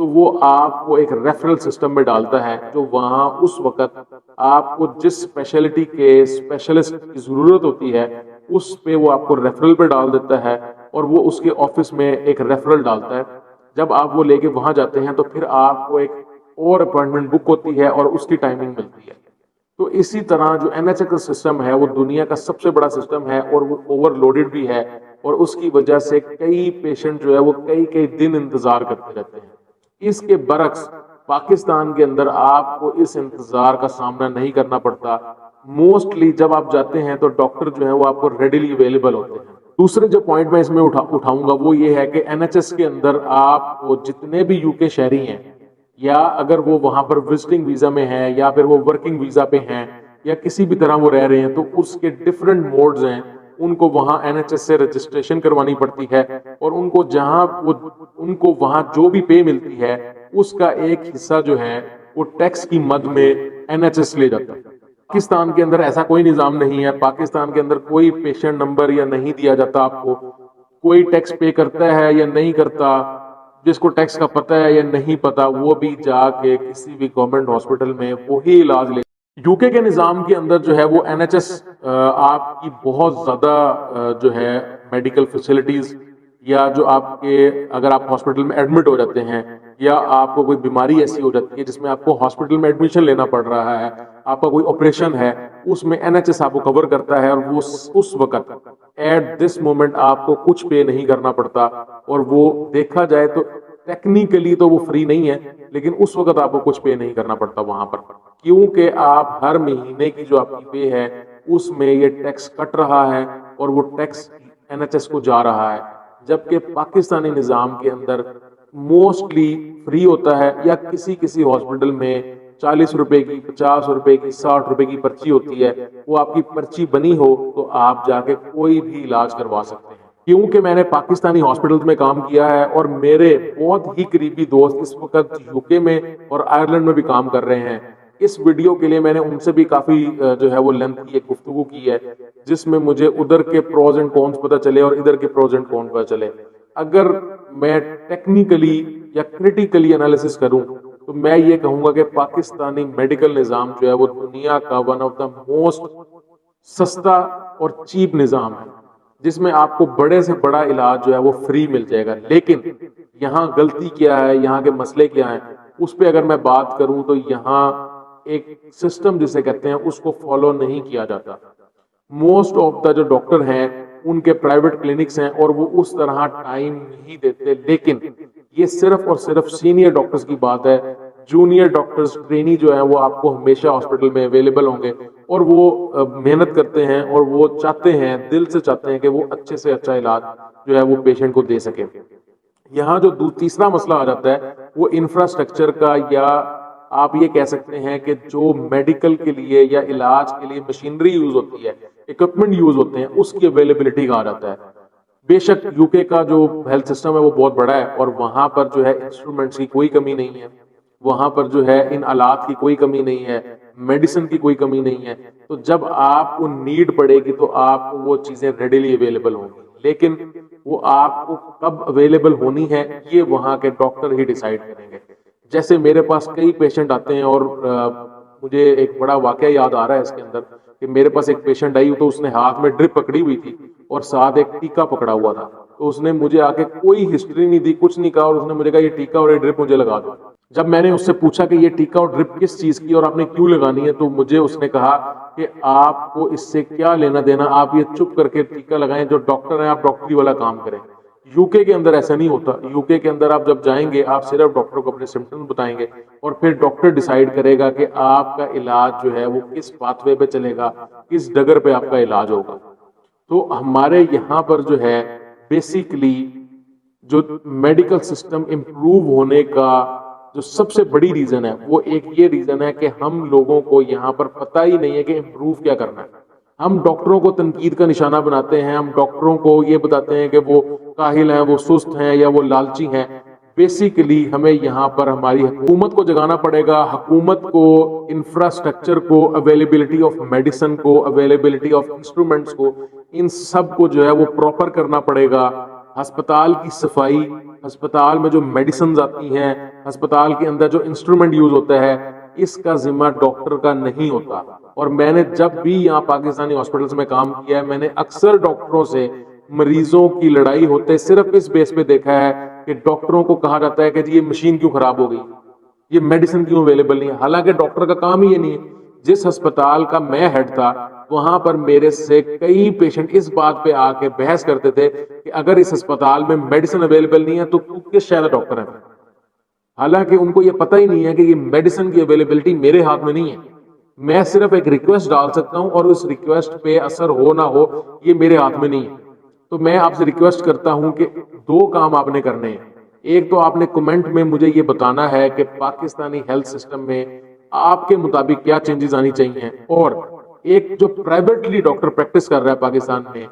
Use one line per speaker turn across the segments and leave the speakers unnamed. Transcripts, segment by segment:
تو وہ آپ کو ایک ریفرل سسٹم میں ڈالتا ہے، جو وہاں اس وقت آپ کو جس اسپیشلٹی کے اسپیشلسٹ کی ضرورت ہوتی ہے اس پہ وہ آپ کو ریفرل پہ ڈال دیتا ہے، اور وہ اس کے آفس میں ایک ریفرل ڈالتا ہے. جب آپ وہ لے کے وہاں جاتے ہیں تو پھر آپ کو ایک اور اپوائنٹمنٹ بک ہوتی ہے اور اس کی ٹائمنگ ملتی ہے. تو اسی طرح جو این ایچ ایس کا سسٹم ہے وہ دنیا کا سب سے بڑا سسٹم ہے، اور وہ اوور لوڈڈ بھی ہے، اور اس کی وجہ سے کئی پیشنٹ جو ہے وہ کئی دن انتظار کرتے رہتے ہیں. اس کے برعکس پاکستان کے اندر آپ کو اس انتظار کا سامنا نہیں کرنا پڑتا. موسٹلی جب آپ جاتے ہیں تو ڈاکٹر جو ہے وہ آپ کو ریڈیلی اویلیبل ہوتے ہیں. دوسرے جو پوائنٹ میں اس میں اٹھاؤں گا وہ یہ ہے کہ این ایچ ایس کے اندر آپ کو جتنے بھی یو کے شہری ہیں، یا اگر وہ وہاں پر وزٹنگ ویزا میں ہیں یا پھر وہ ورکنگ ویزا پہ ہیں یا کسی بھی طرح وہ رہ رہے ہیں، تو اس کے ڈفرنٹ موڈز ہیں. ان کو وہاں این ایچ ایس سے رجسٹریشن کروانی پڑتی ہے، اور ان کو وہاں جو بھی پے ملتی ہے اس کا ایک حصہ جو ہے وہ ٹیکس کی مد میں این ایچ ایس لے جاتا ہے. پاکستان کے اندر ایسا کوئی نظام نہیں ہے. پاکستان کے اندر کوئی پیشنٹ نمبر یا نہیں دیا جاتا آپ کو. کوئی ٹیکس پے کرتا ہے یا نہیں کرتا، جس کو ٹیکس کا پتہ ہے یا نہیں پتا، وہ بھی جا کے کسی بھی گورنمنٹ ہاسپٹل میں وہی علاج لے. یو کے نظام کے اندر جو ہے وہ این ایچ ایس آپ کی بہت زیادہ جو ہے میڈیکل فیسلٹیز، یا جو آپ کے اگر آپ ہاسپٹل میں ایڈمٹ ہو جاتے ہیں یا آپ کو کوئی بیماری ایسی ہو جاتی ہے جس میں آپ کو ہاسپٹل میں ایڈمیشن لینا پڑ رہا ہے، آپ کا کوئی آپریشن ہے، اس میں این ایچ ایس آپ کو کور کرتا ہے، اور وہ اس وقت ایٹ دس مومنٹ آپ کو کچھ پے نہیں کرنا پڑتا. اور وہ دیکھا جائے تو ٹیکنیکلی تو وہ فری نہیں ہے، لیکن اس وقت آپ کو کچھ پے نہیں کرنا پڑتا وہاں پر، کیونکہ آپ ہر مہینے کی جو آپ کی پے ہے اس میں یہ ٹیکس کٹ رہا ہے اور وہ ٹیکس این ایچ ایس کو جا رہا ہے. جبکہ پاکستانی نظام کے اندر موسٹلی فری ہوتا ہے، یا کسی ہاسپٹل میں 40 روپے کی، 50 روپے کی، 60 روپے کی پرچی ہوتی ہے. وہ آپ کی پرچی بنی ہو تو آپ جا کے کوئی بھی علاج کروا سکتے ہیں. کیونکہ میں نے پاکستانی ہاسپٹلز میں کام کیا ہے، اور میرے بہت ہی قریبی دوست اس وقت یو کے میں اور آئرلینڈ میں بھی کام کر رہے ہیں. اس ویڈیو کے لیے میں نے ان سے بھی کافی جو ہے وہ لینتھ کی ایک گفتگو کی ہے، جس میں مجھے ادھر کے پروز اینڈ کونس پتہ چلے اور ادھر کے پروز اینڈ کونس پتہ چلے. اگر میں ٹیکنیکلی یا کریٹیکلی انالیسس کروں تو میں یہ کہوں گا کہ پاکستانی میڈیکل نظام جو ہے وہ دنیا کا ون آف دا موسٹ سستا اور چیپ نظام ہے، جس میں آپ کو بڑے سے بڑا علاج جو ہے وہ فری مل جائے گا. لیکن یہاں غلطی کیا ہے، یہاں کے مسئلے کیا ہیں، اس پہ اگر میں بات کروں تو یہاں ایک سسٹم جسے کہتے ہیں اس کو فالو نہیں کیا جاتا. موسٹ آف دا جو ڈاکٹر ہیں ان کے پرائیویٹ کلینکس ہیں اور وہ اس طرح ٹائم نہیں دیتے. لیکن یہ صرف اور صرف سینئر ڈاکٹرز کی بات ہے. جونیئر ڈاکٹرز ٹرینی جو ہیں وہ آپ کو ہمیشہ ہاسپٹل میں اویلیبل ہوں گے، اور وہ محنت کرتے ہیں اور وہ چاہتے ہیں، دل سے چاہتے ہیں کہ وہ اچھے سے اچھا علاج جو ہے وہ پیشنٹ کو دے سکے. یہاں جو تیسرا مسئلہ آ جاتا ہے وہ انفراسٹرکچر کا، یا آپ یہ کہہ سکتے ہیں کہ جو میڈیکل کے لیے یا علاج کے لیے مشینری یوز ہوتی ہے، اکوپمنٹ یوز ہوتے ہیں، اس کی اویلیبلٹی کا آ جاتا ہے. بے شک یو کے کا جو ہیلتھ سسٹم ہے وہ بہت بڑا ہے، اور وہاں پر جو ہے انسٹرومنٹس کی کوئی کمی نہیں ہے، وہاں پر جو ہے ان آلات کی کوئی کمی نہیں ہے، میڈیسن کی کوئی کمی نہیں ہے. تو جب آپ کو نیڈ پڑے گی تو آپ کو وہ چیزیں ریڈیلی اویلیبل ہوں گی. لیکن وہ آپ کو کب اویلیبل ہونی ہے یہ وہاں کے ڈاکٹر ہی ڈیسائیڈ کریں گے. جیسے میرے پاس کئی پیشنٹ آتے ہیں، اور مجھے ایک بڑا واقعہ یاد آ رہا ہے اس کے اندر کہ میرے پاس ایک پیشنٹ آئی تو اس نے ہاتھ میں ڈرپ پکڑی ہوئی تھی اور ساتھ ایک ٹیکا پکڑا ہوا تھا. تو اس نے مجھے آ کے کوئی ہسٹری نہیں دی، کچھ نہیں کہا، اور اس نے مجھے کہا یہ ٹیکا اور یہ ڈرپ مجھے لگا دو. جب میں نے اس سے پوچھا کہ یہ ٹیکا اور ڈرپ کس چیز کی اور آپ نے کیوں لگانی ہے، تو مجھے اس نے کہا کہ آپ کو اس سے کیا لینا دینا، آپ یہ چپ کر کے ٹیکا لگائیں، جو ڈاکٹر ہیں آپ ڈاکٹری والا کام کریں. یو کے اندر ایسا نہیں ہوتا. یو کے اندر آپ جب جائیں گے آپ صرف ڈاکٹر کو اپنے سمپٹمز بتائیں گے، اور پھر ڈاکٹر ڈیسائیڈ کرے گا کہ آپ کا علاج جو ہے وہ کس پاتھ وے پہ چلے گا، کس ڈگر پہ آپ کا علاج ہوگا. تو ہمارے یہاں پر جو ہے بیسیکلی جو میڈیکل سسٹم امپروو ہونے کا جو سب سے بڑی ریزن ہے وہ ایک یہ ریزن ہے کہ ہم لوگوں کو یہاں پر پتہ ہی نہیں ہے کہ امپروو کیا کرنا ہے. ہم ڈاکٹروں کو تنقید کا نشانہ بناتے ہیں، ہم ڈاکٹروں کو یہ بتاتے ہیں کہ وہ کاہل ہیں، وہ سست ہیں، یا وہ لالچی ہیں. بیسیکلی ہمیں یہاں پر ہماری حکومت کو جگانا پڑے گا. حکومت کو انفراسٹرکچر کو، اویلیبلٹی آف میڈیسن کو، اویلیبلٹی آف انسٹرومنٹس کو، ان سب کو جو ہے وہ پراپر کرنا پڑے گا. ہسپتال کی صفائی ہسپتال میں جو میڈیسنز آتی ہیں، ہسپتال کے اندر جو انسٹرومنٹ یوز ہوتا ہے، اس کا ذمہ ڈاکٹر کا نہیں ہوتا. اور میں نے جب بھی یہاں پاکستانی ہاسپٹلس میں کام کیا ہے، میں نے اکثر ڈاکٹروں سے مریضوں کی لڑائی ہوتے صرف اس بیس پہ دیکھا ہے کہ ڈاکٹروں کو کہا جاتا ہے کہ جی یہ مشین کیوں خراب ہو گئی، یہ میڈیسن کیوں اویلیبل نہیں ہے. حالانکہ ڈاکٹر کا کام ہی یہ نہیں ہے. جس ہسپتال کا میں ہیڈ تھا وہاں پر میرے سے کئی پیشنٹ اس بات پہ آ کے بحث کرتے تھے کہ اگر اس ہسپتال میں میڈیسن اویلیبل نہیں ہے تو کس شہر ڈاکٹر ہے. حالانکہ ان کو یہ پتہ ہی نہیں ہے کہ یہ میڈیسن کی اویلیبلٹی میرے ہاتھ میں نہیں ہے. میں صرف ایک ریکویسٹ ڈال سکتا ہوں اور اس ریکویسٹ پہ اثر ہو نہ ہو یہ میرے ہاتھ میں نہیں ہے. تو میں آپ سے ریکویسٹ کرتا ہوں کہ دو کام آپ نے کرنے ہیں. ایک تو آپ نے کمنٹ میں مجھے یہ بتانا ہے کہ پاکستانی ہیلتھ سسٹم میں آپ کے مطابق کیا چینجز آنی چاہیے، اور ایک جو پرائیویٹلی ڈاکٹر پریکٹس کر رہا ہے پاکستان میں،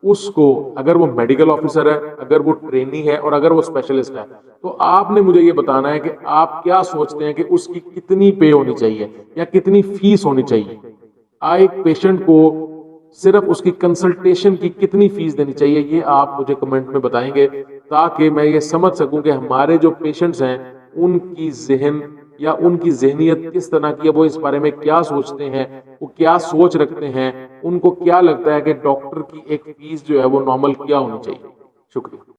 اس کو اگر وہ میڈیکل آفیسر ہے، اگر وہ ٹرینی ہے اور اگر وہ اسپیشلسٹ ہے، تو آپ نے مجھے یہ بتانا ہے کہ آپ کیا سوچتے ہیں کہ اس کی کتنی پے ہونی چاہیے یا کتنی فیس ہونی چاہیے. ایک پیشنٹ کو صرف اس کی کنسلٹیشن کی کتنی فیس دینی چاہیے، یہ آپ مجھے کمنٹ میں بتائیں گے تاکہ میں یہ سمجھ سکوں کہ ہمارے جو پیشنٹس ہیں ان کی ذہن یا ان کی ذہنیت کس طرح کی ہے، وہ اس بارے میں کیا سوچتے ہیں، وہ کیا سوچ رکھتے ہیں، ان کو کیا لگتا ہے کہ ڈاکٹر کی ایک فیس جو ہے وہ نارمل کیا ہونی چاہیے. شکریہ.